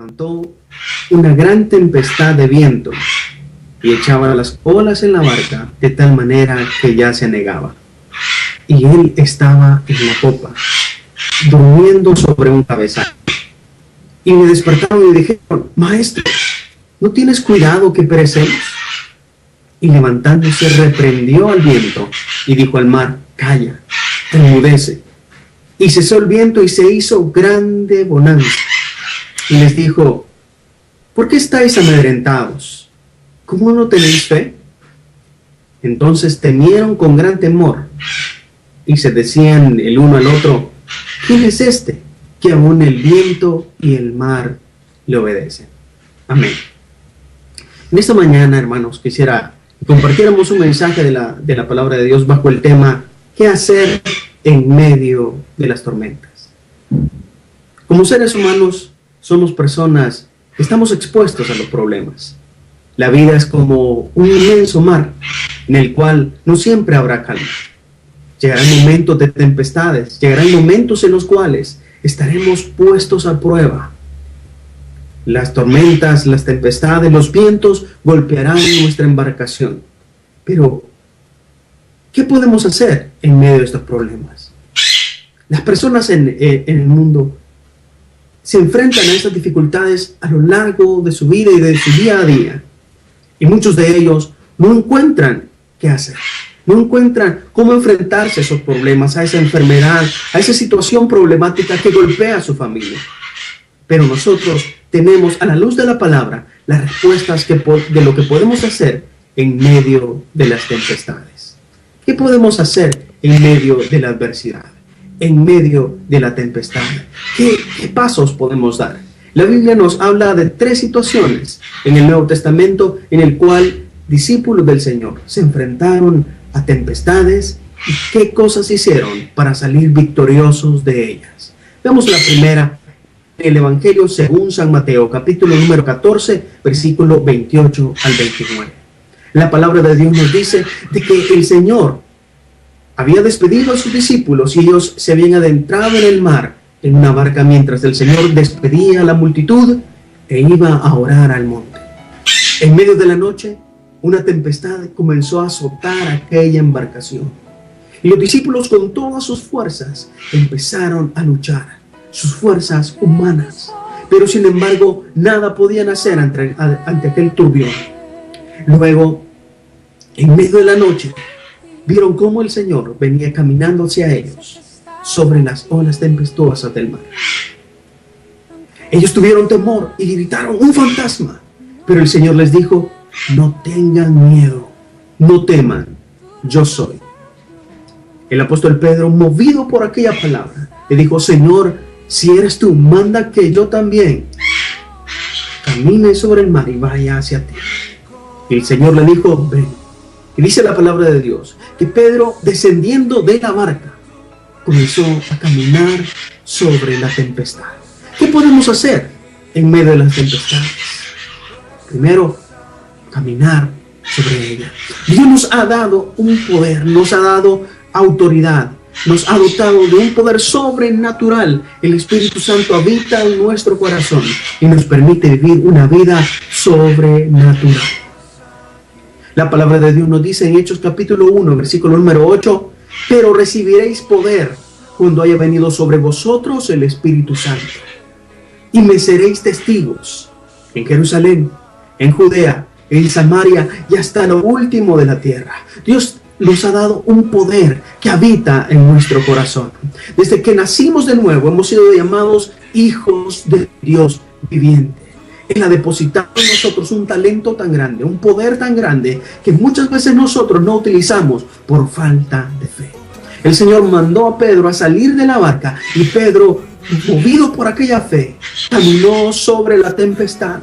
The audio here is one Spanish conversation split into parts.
levantó una gran tempestad de viento y echaba las olas en la barca de tal manera que ya se anegaba. Y él estaba en la popa, durmiendo sobre un cabezal. Y me despertaron y dijeron: Maestro, ¿no tienes cuidado que perecemos? Y levantándose reprendió al viento y dijo al mar: Calla, enmudece. Y cesó el viento y se hizo grande bonanza. Y les dijo: ¿por qué estáis amedrentados? ¿Cómo no tenéis fe? Entonces temieron con gran temor y se decían el uno al otro: ¿quién es este que aún el viento y el mar le obedecen? Amén. En esta mañana, hermanos, quisiera que compartiéramos un mensaje de la palabra de Dios bajo el tema: ¿qué hacer en medio de las tormentas? Como seres humanos somos personas que estamos expuestos a los problemas. La vida es como un inmenso mar en el cual no siempre habrá calma. Llegarán momentos de tempestades, llegarán momentos en los cuales estaremos puestos a prueba. Las tormentas, las tempestades, los vientos golpearán nuestra embarcación. Pero, ¿qué podemos hacer en medio de estos problemas? Las personas en el mundo se enfrentan a estas dificultades a lo largo de su vida y de su día a día. Y muchos de ellos no encuentran qué hacer. No encuentran cómo enfrentarse a esos problemas, a esa enfermedad, a esa situación problemática que golpea a su familia. Pero nosotros tenemos, a la luz de la palabra, las respuestas de lo que podemos hacer en medio de las tempestades. ¿Qué podemos hacer en medio de la adversidad? En medio de la tempestad. ¿Qué pasos podemos dar? La Biblia nos habla de 3 situaciones en el Nuevo Testamento en el cual discípulos del Señor se enfrentaron a tempestades y qué cosas hicieron para salir victoriosos de ellas. Veamos la primera en el Evangelio según San Mateo, capítulo número 14, versículo 28 al 29. La palabra de Dios nos dice de que el Señor había despedido a sus discípulos y ellos se habían adentrado en el mar en una barca mientras el Señor despedía a la multitud e iba a orar al monte. En medio de la noche, una tempestad comenzó a azotar aquella embarcación. Y los discípulos con todas sus fuerzas empezaron a luchar, sus fuerzas humanas. Pero sin embargo, nada podían hacer ante aquel turbión. Luego, en medio de la noche, vieron cómo el Señor venía caminando hacia ellos sobre las olas tempestuosas del mar. Ellos tuvieron temor y gritaron: ¡un fantasma! Pero el Señor les dijo: no tengan miedo, no teman, yo soy. El apóstol Pedro, movido por aquella palabra, le dijo: Señor, si eres tú, manda que yo también camine sobre el mar y vaya hacia ti. Y el Señor le dijo: ven. Y dice la palabra de Dios que Pedro, descendiendo de la barca, comenzó a caminar sobre la tempestad. ¿Qué podemos hacer en medio de las tempestades? Primero, caminar sobre ella. Dios nos ha dado un poder, nos ha dado autoridad, nos ha dotado de un poder sobrenatural. El Espíritu Santo habita en nuestro corazón y nos permite vivir una vida sobrenatural. La palabra de Dios nos dice en Hechos capítulo 1, versículo número 8: pero recibiréis poder cuando haya venido sobre vosotros el Espíritu Santo. Y me seréis testigos en Jerusalén, en Judea, en Samaria y hasta lo último de la tierra. Dios nos ha dado un poder que habita en nuestro corazón. Desde que nacimos de nuevo hemos sido llamados hijos de Dios viviente. Él ha depositado en nosotros un talento tan grande, un poder tan grande, que muchas veces nosotros no utilizamos por falta de fe. El Señor mandó a Pedro a salir de la barca y Pedro, movido por aquella fe, caminó sobre la tempestad,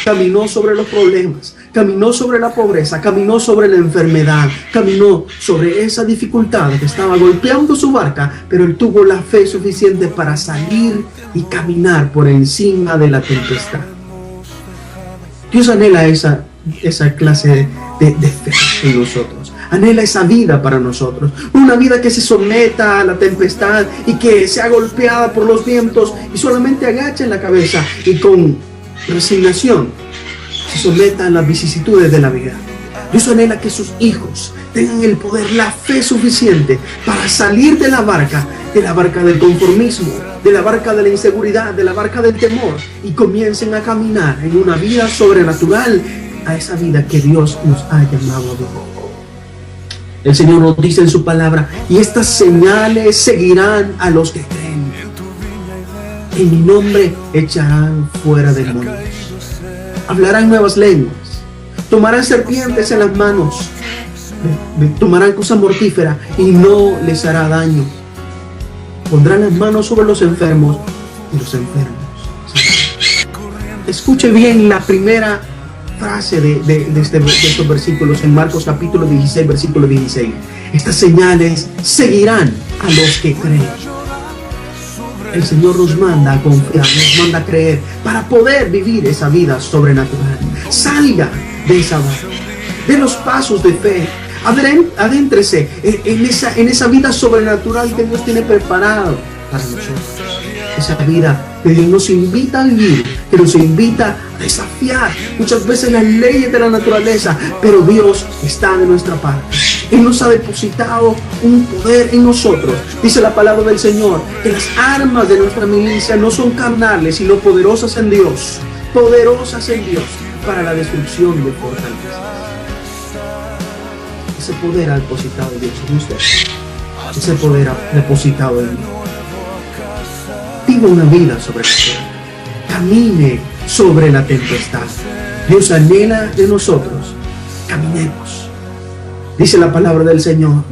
caminó sobre los problemas, caminó sobre la pobreza, caminó sobre la enfermedad, caminó sobre esa dificultad que estaba golpeando su barca, pero él tuvo la fe suficiente para salir y caminar por encima de la tempestad. Dios anhela esa clase de fe en nosotros. Anhela esa vida para nosotros. Una vida que se someta a la tempestad y que sea golpeada por los vientos y solamente agache la cabeza y con resignación se someta a las vicisitudes de la vida. Dios anhela que sus hijos tengan el poder, la fe suficiente para salir de la barca del conformismo, de la barca de la inseguridad, de la barca del temor, y comiencen a caminar en una vida sobrenatural, a esa vida que Dios nos ha llamado a vivir. El Señor nos dice en su palabra: y estas señales seguirán a los que creen. En mi nombre echarán fuera demonios, hablarán nuevas lenguas, tomarán serpientes en las manos, tomarán cosa mortífera y no les hará daño. Pondrán las manos sobre los enfermos y los enfermos sanarán. Escuche bien la primera frase de estos versículos en Marcos capítulo 16, versículo 16. Estas señales seguirán a los que creen. El Señor nos manda a confiar, nos manda a creer para poder vivir esa vida sobrenatural. Salga de esa barca, de los pasos de fe, adéntrese en esa vida sobrenatural que Dios tiene preparado para nosotros. Esa vida que Dios nos invita a vivir, que nos invita a desafiar muchas veces las leyes de la naturaleza, pero Dios está de nuestra parte. Él nos ha depositado un poder en nosotros. Dice la palabra del Señor que las armas de nuestra milicia no son carnales, sino poderosas en Dios para la destrucción de fortalezas. Ese poder ha depositado Dios en usted. Ese poder ha depositado en mí. Viva una vida sobrenatural. Camine sobre la tempestad. Dios anhela de nosotros. Caminemos. Dice la palabra del Señor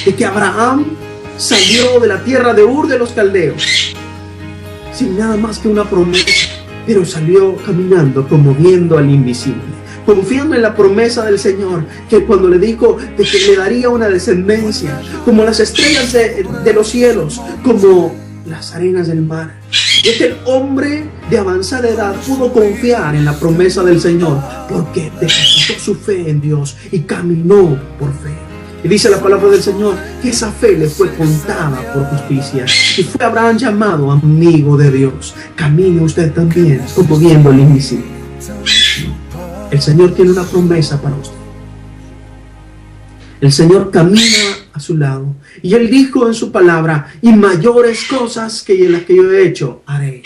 de que Abraham salió de la tierra de Ur de los Caldeos sin nada más que una promesa, pero salió caminando como viendo al invisible, confiando en la promesa del Señor, que cuando le dijo de que le daría una descendencia como las estrellas de los cielos, como las arenas del mar. Y aquel hombre de avanzada edad pudo confiar en la promesa del Señor porque depositó su fe en Dios y caminó por fe. Y dice la palabra del Señor que esa fe le fue contada por justicia y fue Abraham llamado amigo de Dios. Camine usted también como viendo el invisible. El Señor tiene una promesa para usted. El Señor camina a su lado y Él dijo en su palabra: y mayores cosas que las que yo he hecho haré.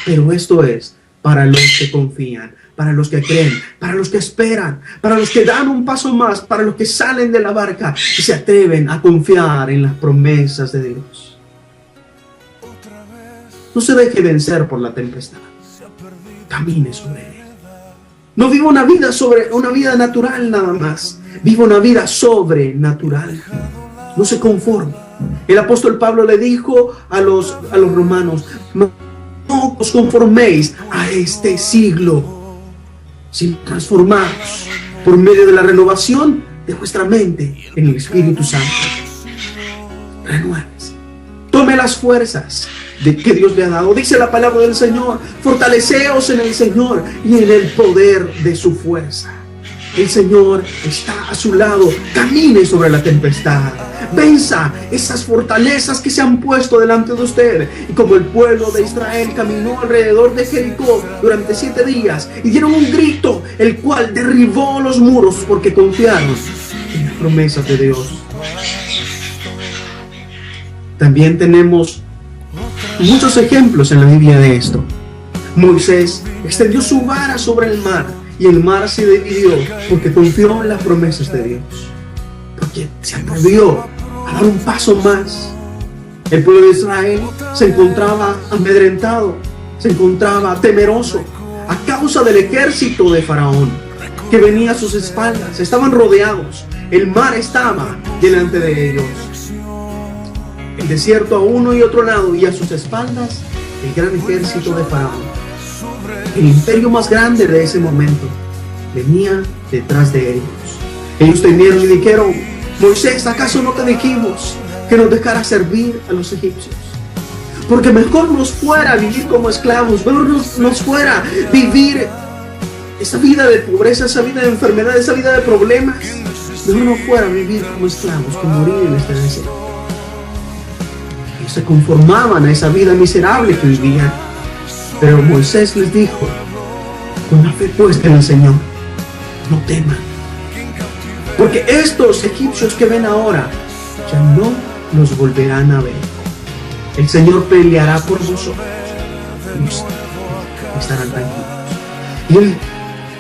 Pero esto es para los que confían, para los que creen, para los que esperan, para los que dan un paso más, para los que salen de la barca y se atreven a confiar en las promesas de Dios. No se deje vencer por la tempestad. Camine sobre él. No viva una vida natural nada más. Viva una vida sobrenatural. No se conforme. El apóstol Pablo le dijo a los romanos: no os conforméis a este siglo, sino transformados por medio de la renovación de vuestra mente en el Espíritu Santo. Renuévese. Tome las fuerzas que Dios le ha dado. Dice la palabra del Señor: fortaleceos en el Señor y en el poder de su fuerza. El Señor está a su lado. Camine sobre la tempestad. Venza esas fortalezas que se han puesto delante de usted. Y como el pueblo de Israel caminó alrededor de Jericó durante 7 días y dieron un grito, el cual derribó los muros porque confiaron en las promesas de Dios. También tenemos muchos ejemplos en la Biblia de esto. Moisés extendió su vara sobre el mar y el mar se dividió porque confió en las promesas de Dios, porque se atrevió a dar un paso más. El pueblo de Israel se encontraba amedrentado, se encontraba temeroso a causa del ejército de Faraón que venía a sus espaldas. Estaban rodeados, el mar estaba delante de ellos, el desierto a uno y otro lado, y a sus espaldas el gran ejército de Faraón. El imperio más grande de ese momento venía detrás de ellos. Ellos temieron y dijeron: Moisés, ¿acaso no te dijimos que nos dejara servir a los egipcios? Porque mejor nos fuera vivir como esclavos, mejor nos fuera vivir esa vida de pobreza, esa vida de enfermedad, esa vida de problemas. Mejor nos fuera vivir como esclavos que morir en este desierto. Ellos se conformaban a esa vida miserable que vivían. Pero Moisés les dijo: con la fe puesta en el Señor, no teman, porque estos egipcios que ven ahora ya no los volverán a ver. El Señor peleará por vosotros y estarán tranquilos.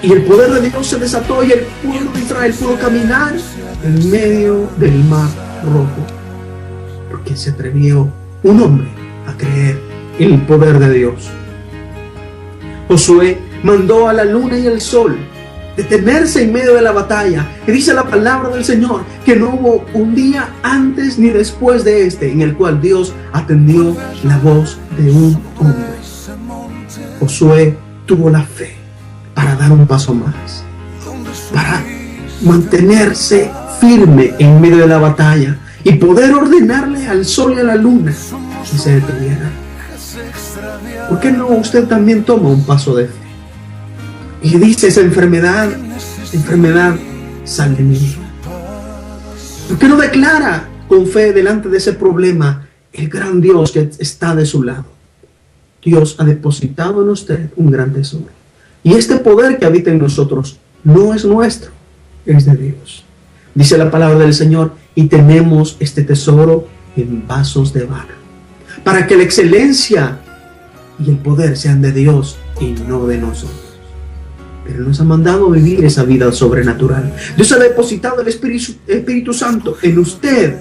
Y el poder de Dios se desató y el pueblo de Israel pudo caminar en medio del mar rojo, porque se atrevió un hombre a creer en el poder de Dios. Josué mandó a la luna y al sol detenerse en medio de la batalla, y dice la palabra del Señor que no hubo un día antes ni después de este en el cual Dios atendió la voz de un hombre. Josué tuvo la fe para dar un paso más, para mantenerse firme en medio de la batalla y poder ordenarle al sol y a la luna que se detuvieran. ¿Por qué no usted también toma un paso de fe y dice esa enfermedad, sal de mi vida? ¿Por qué no declara con fe delante de ese problema el gran Dios que está de su lado? Dios ha depositado en usted un gran tesoro, y este poder que habita en nosotros no es nuestro, es de Dios. Dice la palabra del Señor, y tenemos este tesoro en vasos de barro, para que la excelencia y el poder sean de Dios y no de nosotros. Pero nos ha mandado vivir esa vida sobrenatural. Dios ha depositado el Espíritu Santo en usted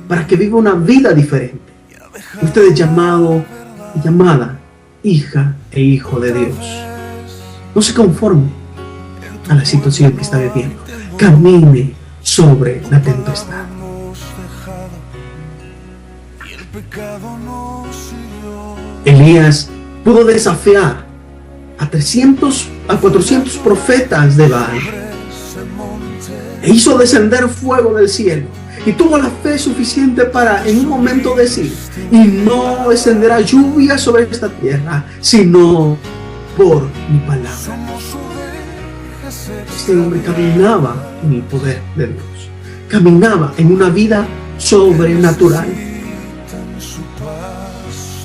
para que viva una vida diferente. Usted es llamado y llamada hija e hijo de Dios. No se conforme a la situación que está viviendo. Camine sobre la tempestad. Elías pudo desafiar a 400 profetas de Baal e hizo descender fuego del cielo, y tuvo la fe suficiente para en un momento decir: y no descenderá lluvia sobre esta tierra sino por mi palabra. Este hombre caminaba en el poder de Dios, caminaba en una vida sobrenatural.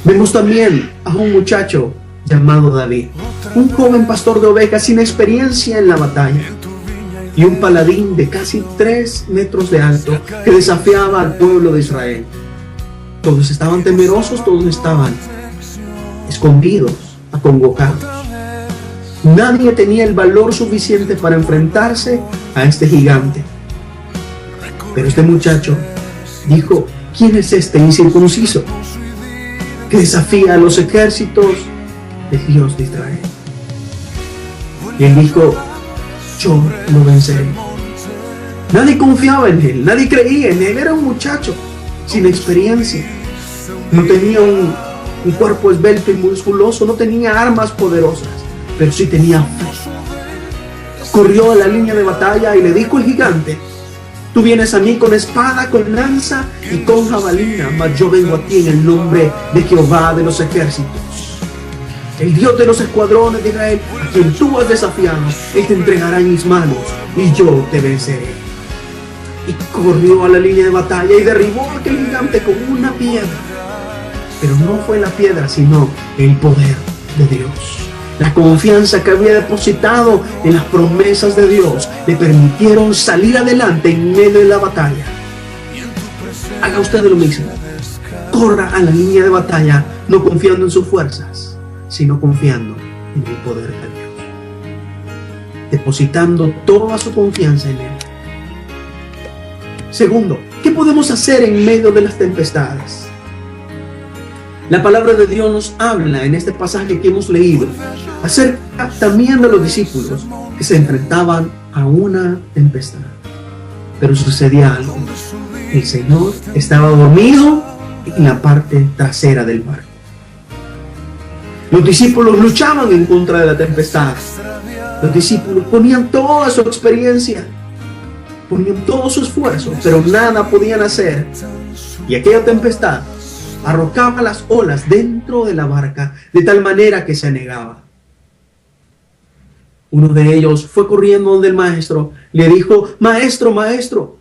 Vemos también a un muchacho llamado David, un joven pastor de ovejas sin experiencia en la batalla, y un paladín de casi 3 metros de alto que desafiaba al pueblo de Israel. Todos estaban temerosos, todos estaban escondidos, acongojados. Nadie tenía el valor suficiente para enfrentarse a este gigante. Pero este muchacho dijo: ¿quién es este incircunciso que desafía a los ejércitos del Dios de Israel? Y él dijo: yo lo venceré. Nadie confiaba en él, nadie creía en él. Era un muchacho sin experiencia, no tenía un cuerpo esbelto y musculoso, no tenía armas poderosas, pero sí tenía fe. Corrió a la línea de batalla y le dijo al gigante: tú vienes a mí con espada, con lanza y con jabalina, mas yo vengo a ti en el nombre de Jehová de los ejércitos, el Dios de los escuadrones de Israel, a quien tú has desafiado. Él te entregará en mis manos y yo te venceré. Y corrió a la línea de batalla y derribó a aquel gigante con una piedra. Pero no fue la piedra, sino el poder de Dios. La confianza que había depositado en las promesas de Dios le permitieron salir adelante en medio de la batalla. Haga usted lo mismo. Corra a la línea de batalla, no confiando en sus fuerzas, sino confiando en el poder de Dios, depositando toda su confianza en Él. Segundo, ¿qué podemos hacer en medio de las tempestades? La palabra de Dios nos habla en este pasaje que hemos leído acerca también de los discípulos que se enfrentaban a una tempestad. Pero sucedía algo. El Señor estaba dormido en la parte trasera del barco. Los discípulos luchaban en contra de la tempestad. Los discípulos ponían toda su experiencia, ponían todo su esfuerzo, pero nada podían hacer. Y aquella tempestad arrojaba las olas dentro de la barca de tal manera que se anegaba. Uno de ellos fue corriendo donde el maestro, le dijo: maestro, maestro,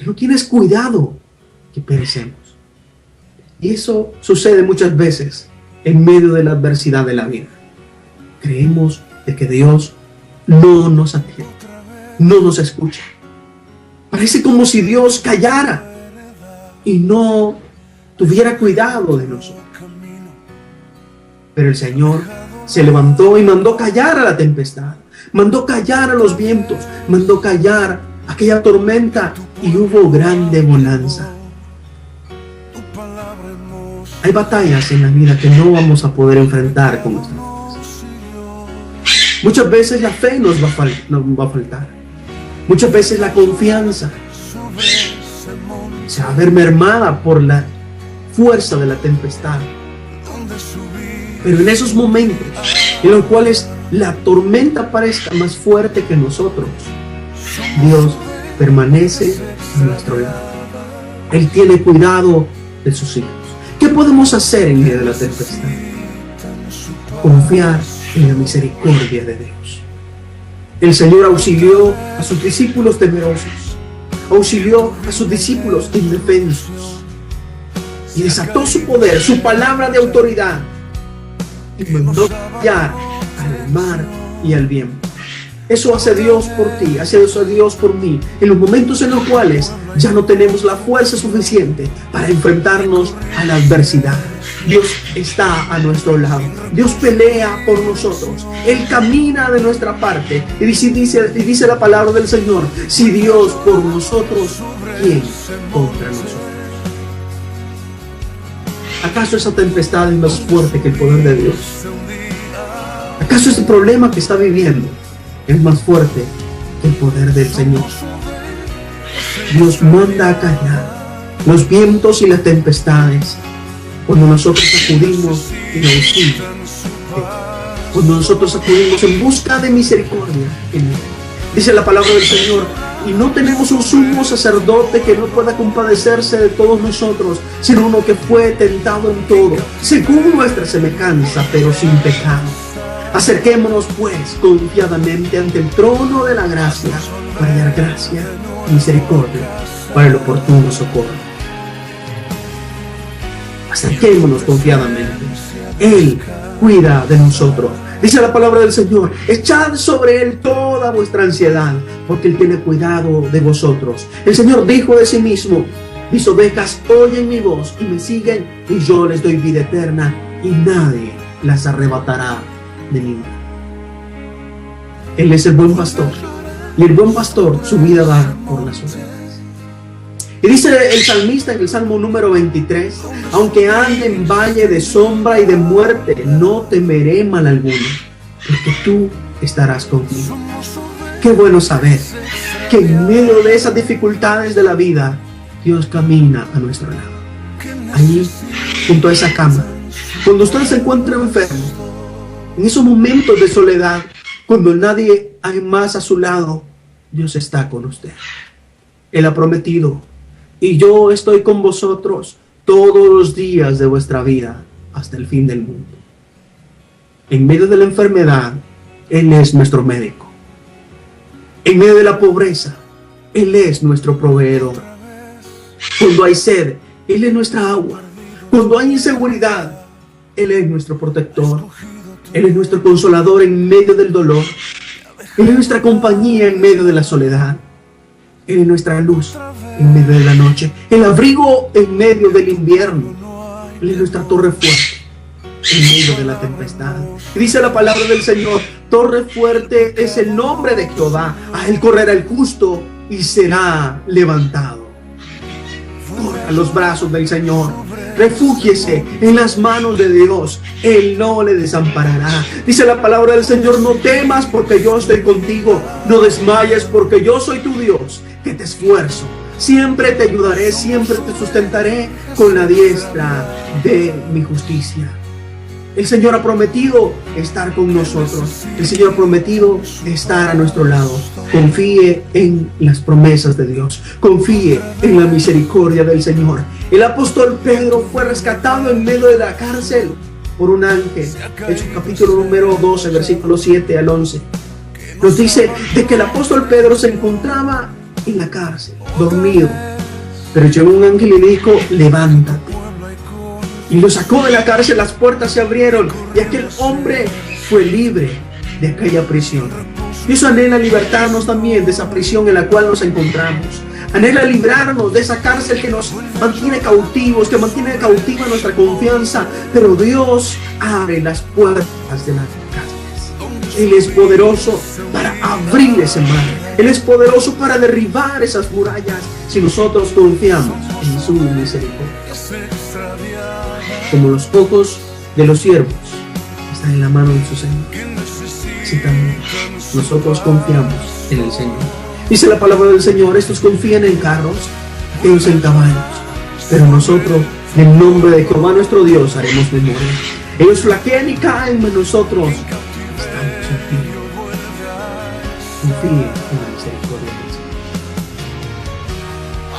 ¿no tienes cuidado que perecemos? Y eso sucede muchas veces en medio de la adversidad de la vida. Creemos de que Dios no nos atiende, no nos escucha. Parece como si Dios callara y no tuviera cuidado de nosotros. Pero el Señor se levantó y mandó callar a la tempestad, mandó callar a los vientos, mandó callar aquella tormenta y hubo grande bonanza. Hay batallas en la vida que no vamos a poder enfrentar con nuestra fuerza. Muchas veces la fe nos va a faltar. Muchas veces la confianza se va a ver mermada por la fuerza de la tempestad. Pero en esos momentos en los cuales la tormenta parezca más fuerte que nosotros, Dios permanece a nuestro lado. Él tiene cuidado de sus hijos. ¿Qué podemos hacer en medio de la tempestad? Confiar en la misericordia de Dios. El Señor auxilió a sus discípulos temerosos, auxilió a sus discípulos indefensos y desató su poder, su palabra de autoridad, y mandó callar al mar y al viento. Eso hace Dios por ti, hace eso Dios por mí, en los momentos en los cuales ya no tenemos la fuerza suficiente para enfrentarnos a la adversidad. Dios está a nuestro lado, Dios pelea por nosotros, Él camina de nuestra parte y dice la palabra del Señor: si Dios por nosotros, ¿quién contra nosotros? ¿Acaso esa tempestad es más fuerte que el poder de Dios? ¿Acaso ese problema que está viviendo es más fuerte que el poder del Señor? Dios manda a callar los vientos y las tempestades cuando nosotros acudimos en auxilio, cuando nosotros acudimos en busca de misericordia en Él. Dice la palabra del Señor: y no tenemos un sumo sacerdote que no pueda compadecerse de todos nosotros, sino uno que fue tentado en todo, según nuestra semejanza, pero sin pecado. Acerquémonos pues confiadamente ante el trono de la gracia para hallar gracia y misericordia para el oportuno socorro. Acerquémonos confiadamente. Él cuida de nosotros. Dice la palabra del Señor: echad sobre Él toda vuestra ansiedad, porque Él tiene cuidado de vosotros. El Señor dijo de sí mismo: mis ovejas oyen mi voz y me siguen, y yo les doy vida eterna, y nadie las arrebatará de mí. Él es el buen pastor, y el buen pastor su vida da por las ovejas. Y dice el salmista en el Salmo número 23: aunque ande en valle de sombra y de muerte, no temeré mal alguno, porque tú estarás conmigo. Qué bueno saber que en medio de esas dificultades de la vida, Dios camina a nuestro lado. Allí, junto a esa cama, cuando usted se encuentra enfermo, en esos momentos de soledad, cuando nadie hay más a su lado, Dios está con usted. Él ha prometido: y yo estoy con vosotros todos los días de vuestra vida hasta el fin del mundo. En medio de la enfermedad, Él es nuestro médico. En medio de la pobreza, Él es nuestro proveedor. Cuando hay sed, Él es nuestra agua. Cuando hay inseguridad, Él es nuestro protector. Él es nuestro consolador en medio del dolor. Él es nuestra compañía en medio de la soledad. Él es nuestra luz en medio de la noche, el abrigo en medio del invierno. Él es nuestra torre fuerte en medio de la tempestad. Y dice la palabra del Señor: torre fuerte es el nombre de Jehová, a Él correrá el justo y será levantado. Corra a los brazos del Señor, refúgiese en las manos de Dios, Él no le desamparará. Dice la palabra del Señor: no temas porque yo estoy contigo, no desmayes porque yo soy tu Dios, que te esfuerzo. Siempre te ayudaré, siempre te sustentaré con la diestra de mi justicia. El Señor ha prometido estar con nosotros. El Señor ha prometido estar a nuestro lado. Confíe en las promesas de Dios. Confíe en la misericordia del Señor. El apóstol Pedro fue rescatado en medio de la cárcel por un ángel. Hechos capítulo número 12, versículos 7 al 11. Nos dice de que el apóstol Pedro se encontraba en la cárcel, dormido, pero llegó un ángel y le dijo: levántate. Y lo sacó de la cárcel, las puertas se abrieron y aquel hombre fue libre. de aquella prisión. Dios anhela libertarnos también de esa prisión en la cual nos encontramos. Anhela librarnos de esa cárcel que nos mantiene cautivos, que mantiene cautiva nuestra confianza. Pero Dios abre las puertas de las cárceles. Él es poderoso para abrir ese mar. Él es poderoso para derribar esas murallas si nosotros confiamos en su misericordia. Como los ojos de los siervos están en la mano de su Señor, así también nosotros confiamos en el Señor. Dice la palabra del Señor: estos confían en carros, aquellos en caballos, pero nosotros, en el nombre de Jehová nuestro Dios, haremos memoria. Ellos flaquean y caen, pero nosotros estamos en pie. Confíe en la misericordia del Señor.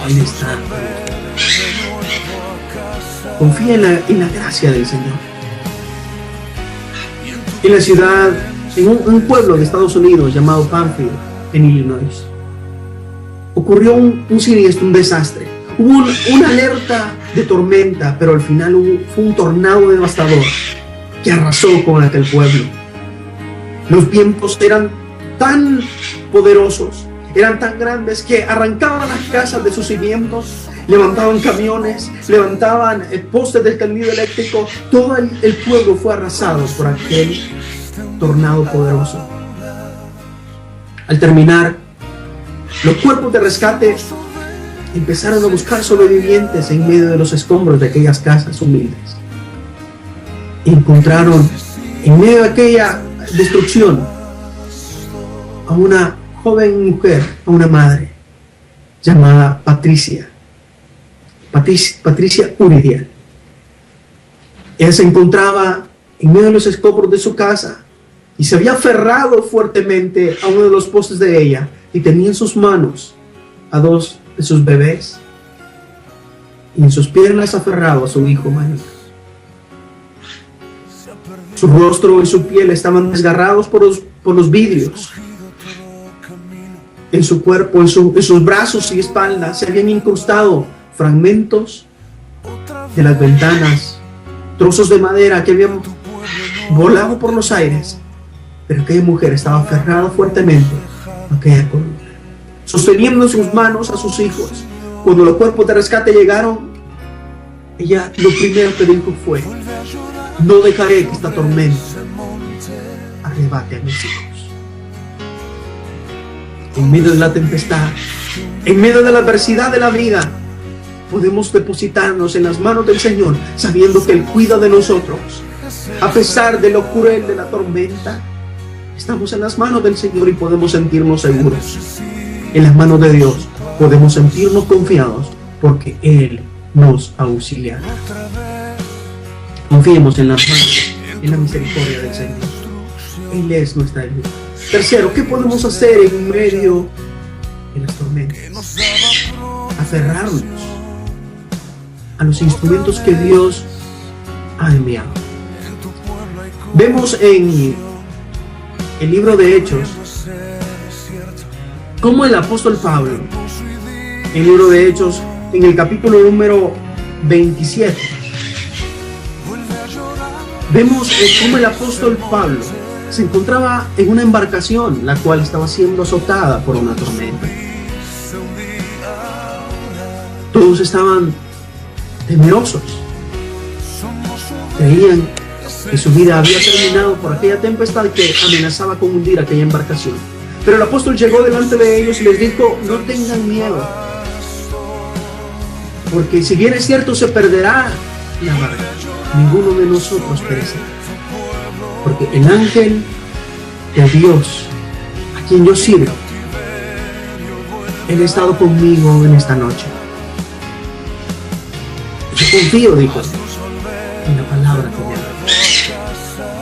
Él está con nosotros. Confía en la gracia del Señor. En la ciudad, en un pueblo de Estados Unidos llamado Panfield, en Illinois, ocurrió un siniestro, un desastre. Hubo una alerta de tormenta, pero al final fue un tornado devastador que arrasó con aquel pueblo. Los vientos eran tan poderosos, eran tan grandes que arrancaban las casas de sus cimientos, levantaban camiones, levantaban postes del tendido eléctrico. Todo el pueblo fue arrasado por aquel tornado poderoso. Al terminar, los cuerpos de rescate empezaron a buscar sobrevivientes en medio de los escombros de aquellas casas humildes. Encontraron en medio de aquella destrucción a una joven mujer, a una madre llamada Patricia Uridian. Ella se encontraba en medio de los escombros de su casa y se había aferrado fuertemente a uno de los postes de ella y tenía en sus manos a dos de sus bebés y en sus piernas aferrado a su hijo mayor. Su rostro y su piel estaban desgarrados por los vidrios. En su cuerpo, en sus brazos y espalda se habían incrustado fragmentos de las ventanas, trozos de madera que habían volado por los aires, pero aquella mujer estaba aferrada fuertemente a aquella columna, sosteniendo en sus manos a sus hijos. Cuando los cuerpos de rescate llegaron, ella lo primero que dijo fue: no dejaré que esta tormenta arrebate a mis hijos. En medio de la tempestad, en medio de la adversidad de la vida, podemos depositarnos en las manos del Señor, sabiendo que Él cuida de nosotros. A pesar de lo cruel de la tormenta, estamos en las manos del Señor y podemos sentirnos seguros. En las manos de Dios podemos sentirnos confiados porque Él nos auxilia. Confiemos en la misericordia del Señor. Él es nuestra ayuda. Tercero, ¿qué podemos hacer en medio de las tormentas? Aferrarnos a los instrumentos que Dios ha enviado. Vemos en el libro de Hechos cómo el apóstol Pablo, en el libro de Hechos, en el capítulo número 27, vemos cómo el apóstol Pablo se encontraba en una embarcación la cual estaba siendo azotada por una tormenta. Todos estaban temerosos, creían que su vida había terminado por aquella tempestad que amenazaba con hundir aquella embarcación. Pero el apóstol llegó delante de ellos y les dijo: no tengan miedo, porque si bien es cierto se perderá la barca, ninguno de nosotros perecerá, porque el ángel de Dios, a quien yo sirvo, Él ha estado conmigo en esta noche. Yo confío, dijo, en la palabra que me ha dado.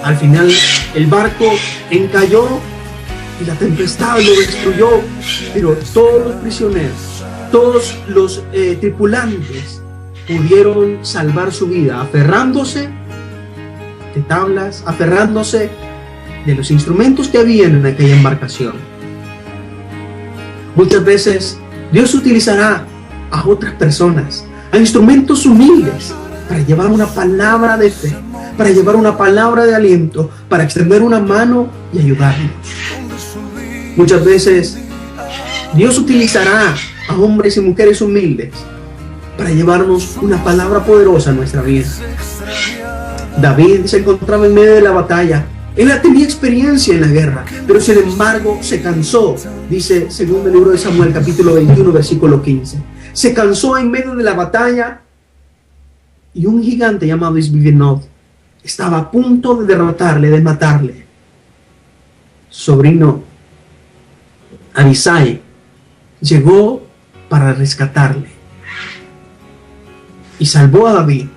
Al final el barco encalló y la tempestad lo destruyó, pero todos los prisioneros, todos los tripulantes pudieron salvar su vida aferrándose de tablas, aferrándose de los instrumentos que habían en aquella embarcación. Muchas veces Dios utilizará a otras personas, a instrumentos humildes, para llevar una palabra de fe, para llevar una palabra de aliento, para extender una mano y ayudarnos. Muchas veces Dios utilizará a hombres y mujeres humildes para llevarnos una palabra poderosa a nuestra vida. David se encontraba en medio de la batalla. Él tenía experiencia en la guerra, pero sin embargo se cansó. Dice segundo libro de Samuel, capítulo 21, versículo 15. Se cansó en medio de la batalla y un gigante llamado Isbibenov estaba a punto de derrotarle, de matarle. Sobrino Abisai llegó para rescatarle y salvó a David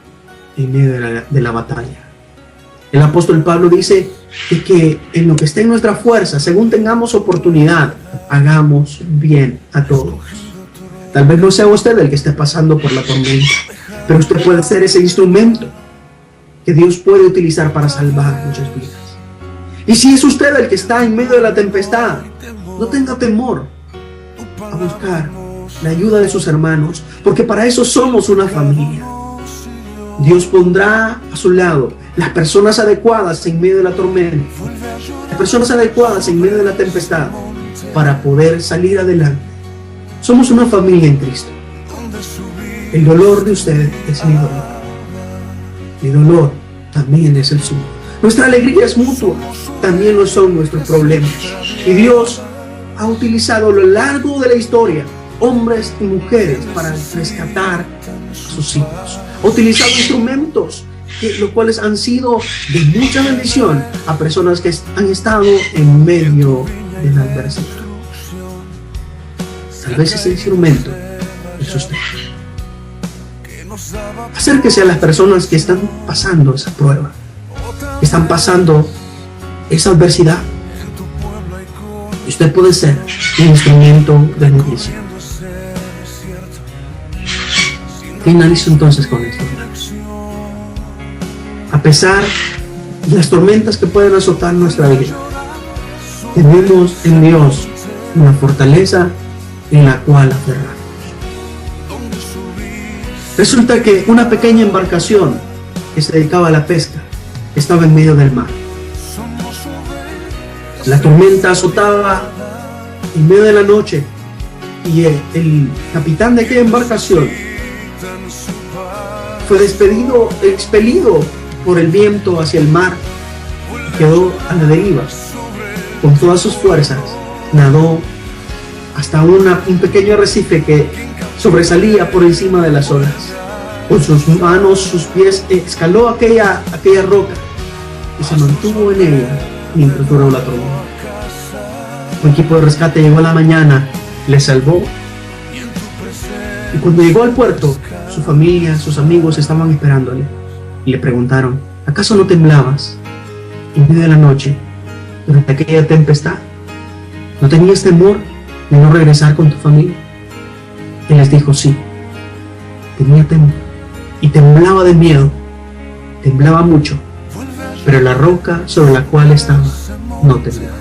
en medio de la batalla. El apóstol Pablo dice que en lo que esté en nuestra fuerza, según tengamos oportunidad, hagamos bien a todos. Tal vez no sea usted el que esté pasando por la tormenta, pero usted puede ser ese instrumento que Dios puede utilizar para salvar muchas vidas. Y si es usted el que está en medio de la tempestad, no tenga temor a buscar la ayuda de sus hermanos, porque para eso somos una familia. Dios pondrá a su lado las personas adecuadas en medio de la tormenta, las personas adecuadas en medio de la tempestad, para poder salir adelante. Somos una familia en Cristo. El dolor de usted es mi dolor. Mi dolor también es el suyo. Nuestra alegría es mutua, también lo son nuestros problemas. Y Dios ha utilizado a lo largo de la historia hombres y mujeres para rescatar a sus hijos. Ha utilizado instrumentos los cuales han sido de mucha bendición a personas que han estado en medio de la adversidad. Tal vez ese instrumento es usted. Acérquese a las personas que están pasando esa prueba, que están pasando esa adversidad. Y usted puede ser un instrumento de bendición. Finalizo entonces con esto. A pesar de las tormentas que pueden azotar nuestra vida, tenemos en Dios una fortaleza en la cual aferrarnos. Resulta que una pequeña embarcación que se dedicaba a la pesca estaba en medio del mar. La tormenta azotaba en medio de la noche y el capitán de aquella embarcación fue expelido por el viento hacia el mar y quedó a la deriva. Con todas sus fuerzas nadó hasta un pequeño arrecife que sobresalía por encima de las olas. Con sus manos, sus pies, escaló aquella roca y se mantuvo en ella mientras duró la tormenta. Un equipo de rescate llegó a la mañana, le salvó, y cuando llegó al puerto, su familia, sus amigos estaban esperándole y le preguntaron: ¿acaso no temblabas en medio de la noche durante aquella tempestad? ¿No tenías temor de no regresar con tu familia? Él les dijo: sí, tenía temor y temblaba de miedo, temblaba mucho, pero la roca sobre la cual estaba no temblaba.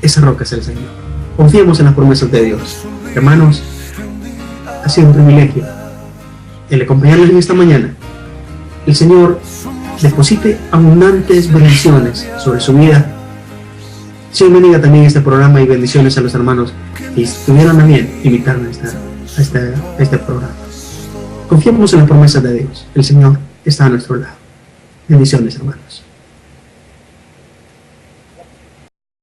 Esa roca es el Señor. Confiemos en las promesas de Dios. Hermanos, ha sido un privilegio el acompañarles en esta mañana. El Señor deposite abundantes bendiciones sobre su vida. Señor bendiga también este programa y bendiciones a los hermanos que estuvieron a bien invitarme a este programa. Confiemos en las promesas de Dios. El Señor está a nuestro lado. Bendiciones, hermanos.